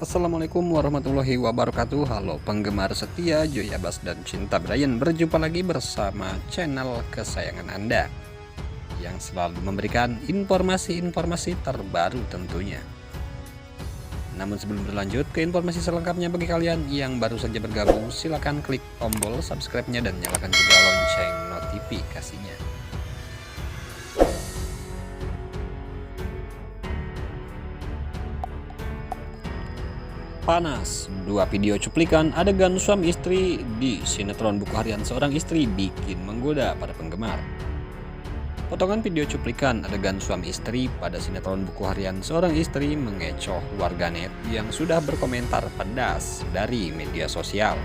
Assalamualaikum warahmatullahi wabarakatuh. Halo penggemar setia Joy Abbas dan Cinta Brian, berjumpa lagi bersama channel kesayangan Anda yang selalu memberikan informasi-informasi terbaru tentunya. Namun sebelum berlanjut ke informasi selengkapnya, bagi kalian yang baru saja bergabung, silahkan klik tombol subscribe-nya dan nyalakan juga lonceng notifikasinya. Panas, dua video cuplikan adegan suami istri di sinetron Buku Harian Seorang Istri bikin menggoda para penggemar. Potongan video cuplikan adegan suami istri pada sinetron Buku Harian Seorang Istri mengecoh warganet yang sudah berkomentar pedas dari media sosial.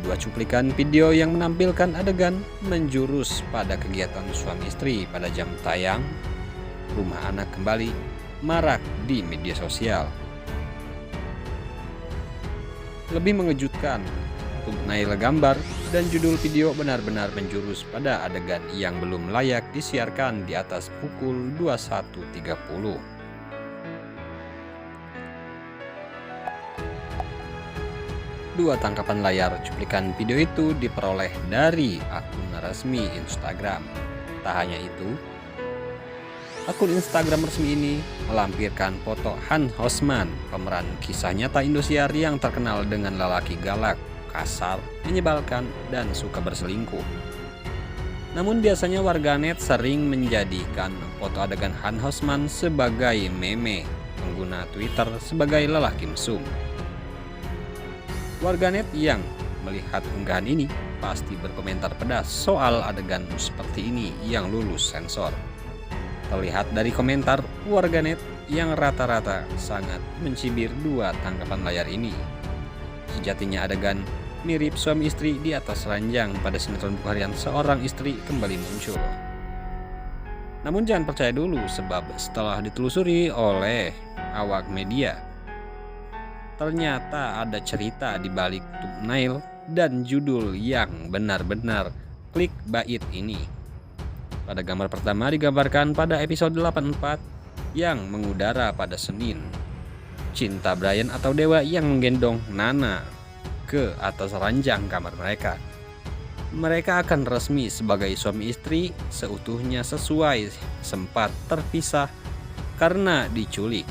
Dua cuplikan video yang menampilkan adegan menjurus pada kegiatan suami istri pada jam tayang Rumah Anak Kembali marak di media sosial. Lebih mengejutkan, thumbnail gambar dan judul video benar-benar menjurus pada adegan yang belum layak disiarkan di atas pukul 21.30. Dua tangkapan layar cuplikan video itu diperoleh dari akun resmi Instagram. Tak hanya itu, akun Instagram resmi ini melampirkan foto Han Hosman, pemeran kisah nyata Indosiar yang terkenal dengan lelaki galak, kasar, menyebalkan, dan suka berselingkuh. Namun biasanya warganet sering menjadikan foto adegan Han Hosman sebagai meme, pengguna Twitter sebagai lelaki mesum. Warganet yang melihat unggahan ini pasti berkomentar pedas soal adegan seperti ini yang lulus sensor. Terlihat dari komentar warganet yang rata-rata sangat mencibir dua tangkapan layar ini. Sejatinya adegan mirip suami istri di atas ranjang pada sinetron Buku Harian Seorang Istri kembali muncul. Namun jangan percaya dulu, sebab setelah ditelusuri oleh awak media, ternyata ada cerita di balik thumbnail dan judul yang benar-benar clickbait ini. Pada gambar pertama digambarkan pada episode 84 yang mengudara pada Senin. Cinta Brian atau Dewa yang menggendong Nana ke atas ranjang kamar mereka. Mereka akan resmi sebagai suami istri seutuhnya sesuai sempat terpisah karena diculik.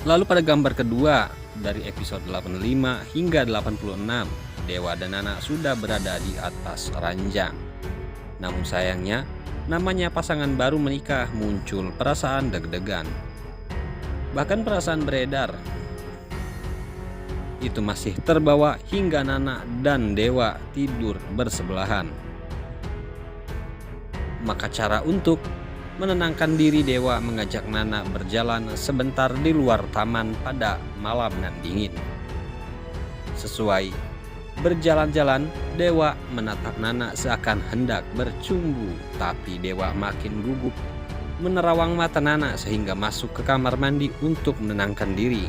Lalu pada gambar kedua dari episode 85 hingga 86, Dewa dan Nana sudah berada di atas ranjang. Namun sayangnya, namanya pasangan baru menikah muncul perasaan deg-degan. Bahkan perasaan beredar itu masih terbawa hingga Nana dan Dewa tidur bersebelahan. Maka cara untuk menenangkan diri, Dewa mengajak Nana berjalan sebentar di luar taman pada malam nan dingin. Sesuai berjalan-jalan, Dewa menatap Nana seakan hendak bercumbu, tapi Dewa makin gugup menerawang mata Nana sehingga masuk ke kamar mandi untuk menenangkan diri.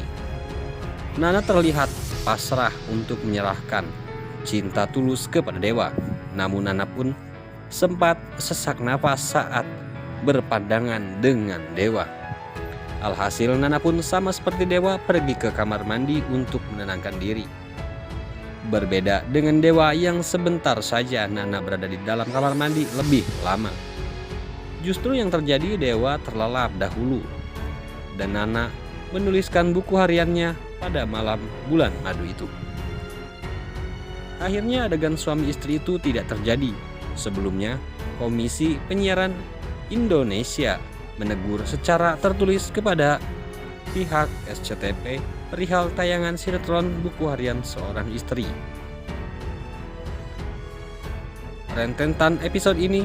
Nana terlihat pasrah untuk menyerahkan cinta tulus kepada Dewa. Namun Nana pun sempat sesak nafas saat berpandangan dengan Dewa. Alhasil Nana pun sama seperti Dewa pergi ke kamar mandi untuk menenangkan diri. Berbeda dengan Dewa yang sebentar saja Nana berada di dalam kamar mandi lebih lama. Justru yang terjadi, Dewa terlelap dahulu dan Nana menuliskan buku hariannya pada malam bulan madu itu. Akhirnya adegan suami istri itu tidak terjadi. Sebelumnya, Komisi Penyiaran Indonesia menegur secara tertulis kepada pihak SCTP perihal tayangan sinetron Buku Harian Seorang Istri. Rentetan episode ini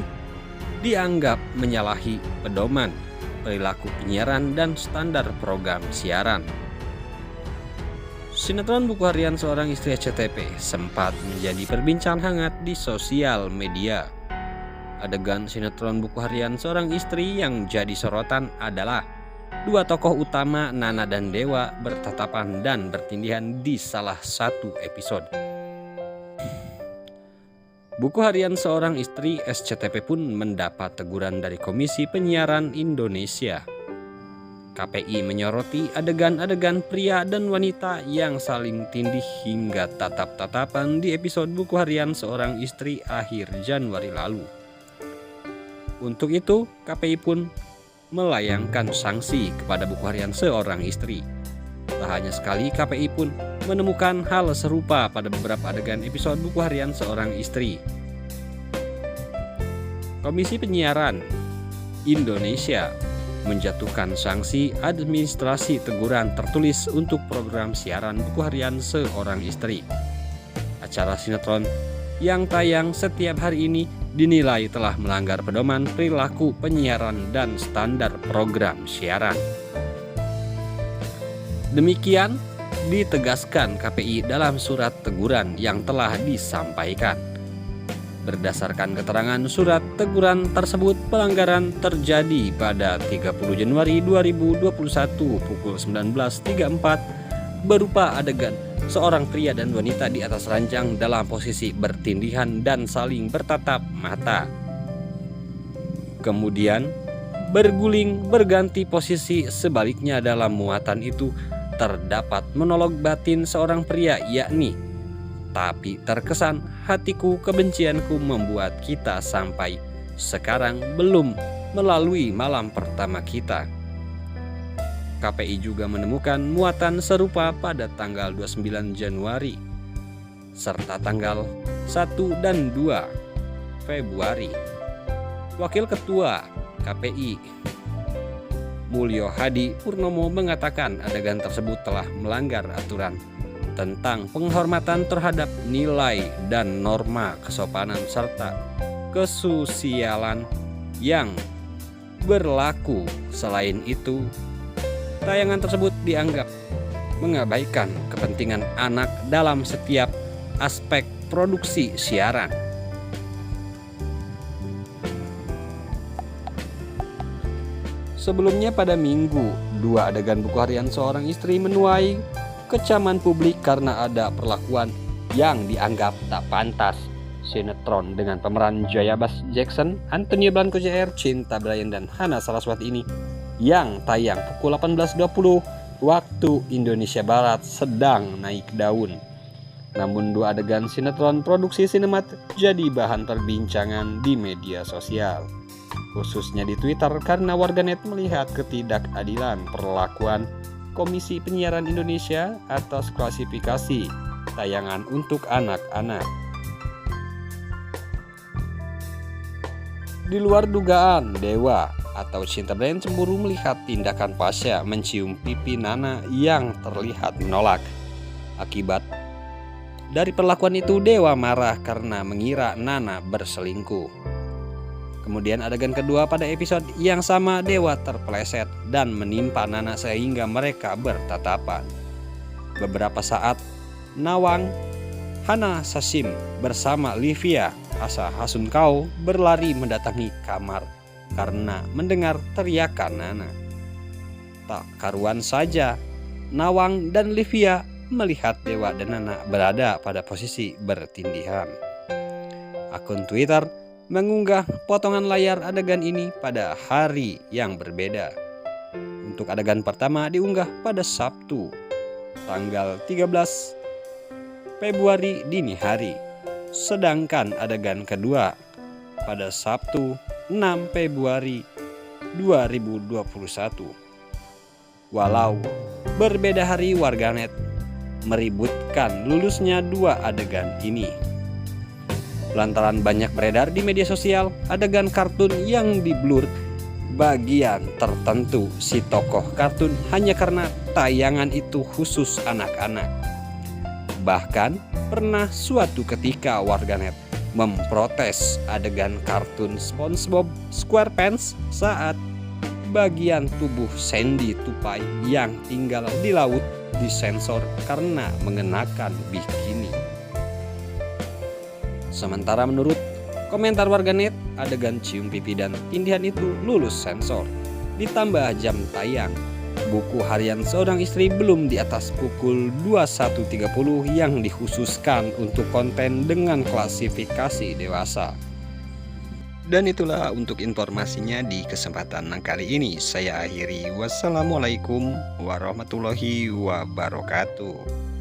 dianggap menyalahi pedoman perilaku penyiaran dan standar program siaran. Sinetron Buku Harian Seorang Istri SCTP sempat menjadi perbincangan hangat di sosial media. Adegan sinetron Buku Harian Seorang Istri yang jadi sorotan adalah dua tokoh utama Nana dan Dewa bertatapan dan bertindihan di salah satu episode. Buku Harian Seorang Istri SCTP pun mendapat teguran dari Komisi Penyiaran Indonesia. KPI menyoroti adegan-adegan pria dan wanita yang saling tindih hingga tatap-tatapan di episode buku harian seorang istri akhir Januari lalu. Untuk itu, KPI pun melayangkan sanksi kepada buku harian seorang istri. Tak hanya sekali, KPI pun menemukan hal serupa pada beberapa adegan episode buku harian seorang istri. Komisi Penyiaran Indonesia menjatuhkan sanksi administrasi teguran tertulis untuk program siaran buku harian seorang istri. Acara sinetron yang tayang setiap hari ini dinilai telah melanggar pedoman perilaku penyiaran dan standar program siaran. Demikian ditegaskan KPI dalam surat teguran yang telah disampaikan. Berdasarkan keterangan surat teguran tersebut, pelanggaran terjadi pada 30 Januari 2021 pukul 19.34 berupa adegan seorang pria dan wanita di atas ranjang dalam posisi bertindihan dan saling bertatap mata. Kemudian berguling berganti posisi sebaliknya. Dalam muatan itu terdapat monolog batin seorang pria, yakni, "Tapi terkesan hatiku kebencianku membuat kita sampai sekarang belum melalui malam pertama kita." KPI juga menemukan muatan serupa pada tanggal 29 Januari serta tanggal 1 dan 2 Februari. Wakil Ketua KPI Mulyo Hadi Purnomo mengatakan adegan tersebut telah melanggar aturan tentang penghormatan terhadap nilai dan norma kesopanan serta kesusialan yang berlaku. Selain itu, tayangan tersebut dianggap mengabaikan kepentingan anak dalam setiap aspek produksi siaran. Sebelumnya pada Minggu, 2 adegan buku harian seorang istri menuai kecaman publik karena ada perlakuan yang dianggap tak pantas. Sinetron dengan pemeran Jayabas Jackson, Antonio Blanco Jr., Cinta Bryan, dan Hana Saraswati ini yang tayang pukul 18.20 waktu Indonesia Barat sedang naik daun. Namun 2 adegan sinetron produksi Sinemat jadi bahan perbincangan di media sosial, khususnya di Twitter, karena warganet melihat ketidakadilan perlakuan Komisi Penyiaran Indonesia atas klasifikasi tayangan untuk anak-anak. Di luar dugaan, Dewa atau Cinta Bryan cemburu melihat tindakan Pasha mencium pipi Nana yang terlihat menolak. Akibat dari perlakuan itu, Dewa marah karena mengira Nana berselingkuh. Kemudian adegan kedua pada episode yang sama, Dewa terpeleset dan menimpa Nana sehingga mereka bertatapan. Beberapa saat, Nawang Hana Sasim bersama Livia Asa Hasunkau berlari mendatangi kamar karena mendengar teriakan Nana. Tak karuan saja, Nawang dan Livia melihat Dewa dan Nana berada pada posisi bertindihan. Akun Twitter mengunggah potongan layar adegan ini pada hari yang berbeda. Untuk adegan pertama diunggah pada Sabtu, tanggal 13 Februari dini hari. Sedangkan adegan kedua pada Sabtu 6 Februari 2021. Walau berbeda hari, warganet meributkan lulusnya 2 adegan ini. Lantaran banyak beredar di media sosial adegan kartun yang diblur bagian tertentu si tokoh kartun hanya karena tayangan itu khusus anak-anak. Bahkan pernah suatu ketika warganet memprotes adegan kartun SpongeBob SquarePants saat bagian tubuh Sandy Tupai yang tinggal di laut disensor karena mengenakan bikini. Sementara menurut komentar warganet, adegan cium pipi dan tindihan itu lulus sensor. Ditambah jam tayang buku harian seorang istri belum di atas pukul 21.30 yang dikhususkan untuk konten dengan klasifikasi dewasa. Dan itulah untuk informasinya di kesempatan kali ini. Saya akhiri. Wassalamualaikum warahmatullahi wabarakatuh.